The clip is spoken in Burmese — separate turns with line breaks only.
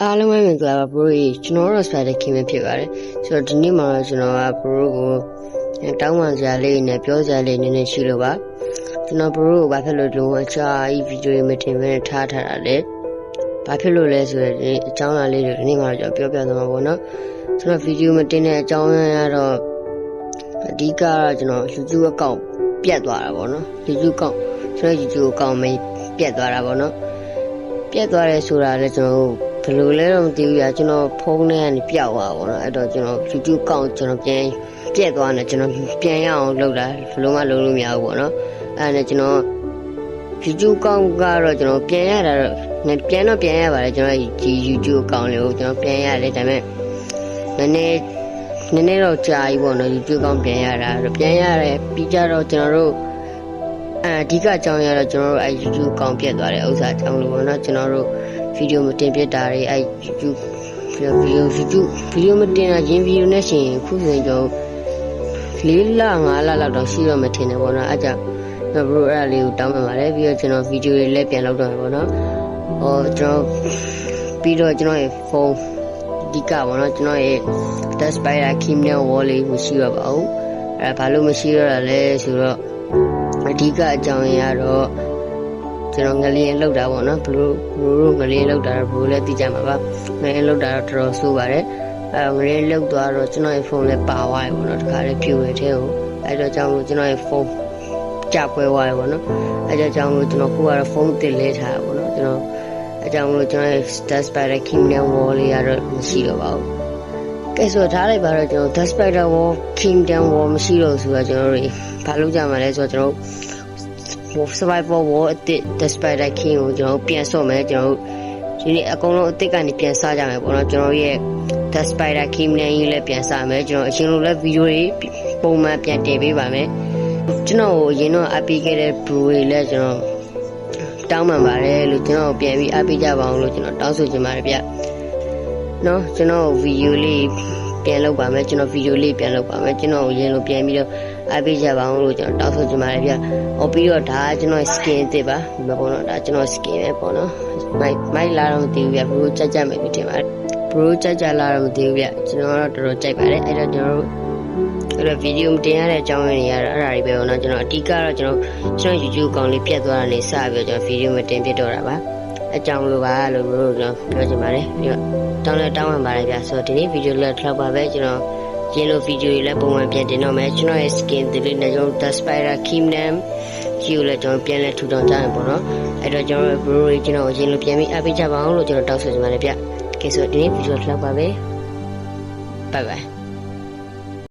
အားလုံးပဲမင်္ဂလာပါဘရိုကြီးကျွန်တော်တို့ Spider King ပဲဖြစ်ပါတယ်ဆိုတော့ဒီနေ့မှာကျွန်တော်ကဘရိုကိုတောင်းပန်စရာလေးနဲ့ပြောစရာလေးနည်းနည်းရှိလို့ပါကျွန်တော်ဘရိုကိုဘာဖြစ်လို့လုံးဝအချာကြီးဗီဒီယိုမတင်ဘဲထားတာလဲဘာဖြစ်လို့လဲဆိုတော့ဒီအကြောင်းအရာလေးတွေဒီနေ့မှာကျွန်တော်ပြောပြသွားမှာပေါ့နော်ကျွန်တော်ဗီဒီယိုမတင်တဲ့အကြောင်းအရာကတော့အဓိကကကျွန်တော် YouTube အကောင့်ပြတ်သွားတာပေါ့နော် YouTube အကောင့်ကျွန်တော် YouTube အကောင့်မပြတ်သွားတာပေါ့နော်ပြတ်သွားတယ်ဆိုတာလည်းကျွန်တော်ဘယ်လိုလဲတော့မသိဘူးကျွန်တော်ဖုန်းထဲကနေပြောက်သွားပါတော့အဲ့တော့ကျွန်တော် YouTube အကောင့်ကျွန်တော်ပြန်ပြတ်သွားတယ်ကျွန်တော်ပြန်ရအောင်လုပ်တာဘယ်လိုမှလုပ်လို့မရဘူးပေါ့နော်အဲ့ဒါနဲ့ကျွန်တော် YouTube အကောင့်ကတော့ကျွန်တော်ပြန်ရတာတော့ပြန်ရပါတယ်ကျွန်တော်ဒီ YouTube အကောင့်လေးကိုကျွန်တော်ပြန်ရတယ်ဒါပေမဲ့နည်းနည်းတော့ကြာပြီပေါ့နော် YouTube အကောင့်ပြန်ရတာတော့ပြန်ရတယ်ပြီးကြတော့ကျွန်တော်တို့အဓိကအကြောင်းရတော့ကျွန်တော်တို့YouTube အကောင့်ပြတ်သွားတဲ့ဥစ္စာအကြောင်းလို့ပေါ့နော်ကျွန်တော်တို့ဗီဒီယိုမတင်ပြတာတွေYouTube ဗီဒီယိုမတင်တာရင်းဗီဒီယိုနဲ့ရှင်ခုစဉ်ကျွန်တော်4လ5လလောက်တော့ရှိတော့မထင်တယ်ပေါ့နော်အဲ့ကြောင့်ဘရိုအဲ့လေးကိုတောင်းပန်ပါတယ်ပြီးတော့ကျွန်တော်ဗီဒီယိုတွေလည်းပြန်လုပ်တော့မယ်ပေါ့နော်ကျွန်တော်ပြီးတော့ကျွန်တော်ရဲ့ဖုန်းဒီကပေါ့နော်ကျွန်တော်ရဲ့ The Spider King နဲ့ wall လေးမရှိတော့ပါဘူးအဲ့ဘာလို့မရှိတော့တာလဲဆိုတော့အဓိကအကြောင်းရတော့ကျွန်တော်ငလျင်လောက်တာပေါ့နော်ဘလို့ငလျင်လောက်တာဘလို့လည်းသိကြမှာပါငလျင်လောက်တာတော့တော်တော်ဆိုးပါတယ်ငလျင်လောက်သွားတော့ကျွန်တော်ရဲ့ဖုန်းလည်းပါသွားပြီပေါ့နော်တခါလေးဖြူရတဲ့ကိုအဲ့တော့ကြောင့်လို့ကျွန်တော်ရဲ့ဖုန်းကြပွဲသွားပြီပေါ့နော်အဲ့တော့ကြောင့်လို့ကျွန်တော်ခုကတော့ဖုန်းတစ်လဲထားတာပေါ့နော်ကျွန်တော်အဲ့ကြောင့်လို့ကျွန်တော်ရဲ့ The Spider King နဲ့ wall လေးကတော့မရှိတော့ပါဘူးကဲဆိုထားလိုက်ပါတော့ကျွန်တော် The Spider Kingdom War မရှိတော့ဆိုတော့ကျွန်တော်တို့ဘာလုပ်ကြမှာလဲဆိုတော့ကျွန်တော်Survival War အစ် The Spider King ကိုကျွန်တော်ပြန်ဆော့မယ်ကျွန်တော်ဒီနေ့အကုန်လုံးအစ်ကနေပြန်စားကြမယ်ပေါ့နော်ကျွန်တော်ရဲ့ The Spider King နဲ့ကြီးလည်းပြန်စားမယ်ကျွန်တော်အရင်လိုလည်းဗီဒီယိုတွေပုံမှန်ပြန်တင်ပေးပါမယ်ကျွန်တော်အရင်တော့အပ်ပေးခဲ့တဲ့ Blu ray လည်းကျွန်တော်တောင်းပန်ပါတယ်လို့ကျွန်တော်ပြန်ပြီးအပ်ပေးကြပါအောင်လို့ကျွန်တော်တောင်းဆိုချင်ပါတယ်ဗျနော်ကျွန်တော်ဗီဒီယိုလေးပြန်လုပ်ပါမယ်ကျွန်တော်ဗီဒီယိုလေးပြန်လုပ်ပါမယ်ကျွန်တော်အရင်လိုပြန်ပြီးတော့အားပေးကြပါအောင်လို့ကျွန်တော်တောင်းဆိုချင်ပါတယ်ဗျဟောပြီးတော့ဒါကကျွန်တော် skin အစ်စ်ပါမပေါ့နော်ဒါကျွန်တော် skin ပဲပေါ့နော်မိုက်လာတော့မသိဘူးဗျဘရိုကြက်မယ်လို့ထင်ပါတယ်ဘရိုကြက်လာတော့မသိဘူးဗျကျွန်တော်တော့တော်တော်ကြိုက်ပါတယ်အဲ့တော့ကျွန်တော်တို့အဲ့တော့ဗီဒီယိုတင်ရတဲ့အကြောင်းရင်းတွေကတော့အဲ့ဒါတွေပဲပေါ့နော်ကျွန်တော်အဓိကတော့ကျွန်တော် YouTube အကောင့်လေးပြတ်သွားတာနေစပြီးတော့ကျွန်တော်ဗီဒီယိုမတင်ပြတော့တာပါအကြောင်းလိုပါလို့ဘရိုကျွန်တော်ပြောချင်ပါတယ်ပြီးတော့တောင်းပန်ပါတယ်ဗျဆိုတော့ဒီနေ့ဗီဒီယိုလည်းထောက်ပါပဲကျွန်တော်ရေလိုဗီဒီယိုတွေလည်းပုံမှန်ပြန်တင်တော့မယ်ကျွန်တော်ရဲ့ skin ဒီလေးနဲ့ကျွန်တော် The Spider Kingdom ကြီးကိုလည်းကျွန်တော်ပြန်လဲထူထောင်ကြရင်ပေါ့နော်အဲ့တော့ကျွန်တော် bro တွေကျွန်တော်ရေလိုပြန်ပြီးအပ်ပေးကြပါအောင်လို့ကျွန်တော်တောင်းဆိုချင်ပါတယ်ဗျကဲဆိုဒီနေ့ဗီဒီယိုထောက်ပါပဲ bye bye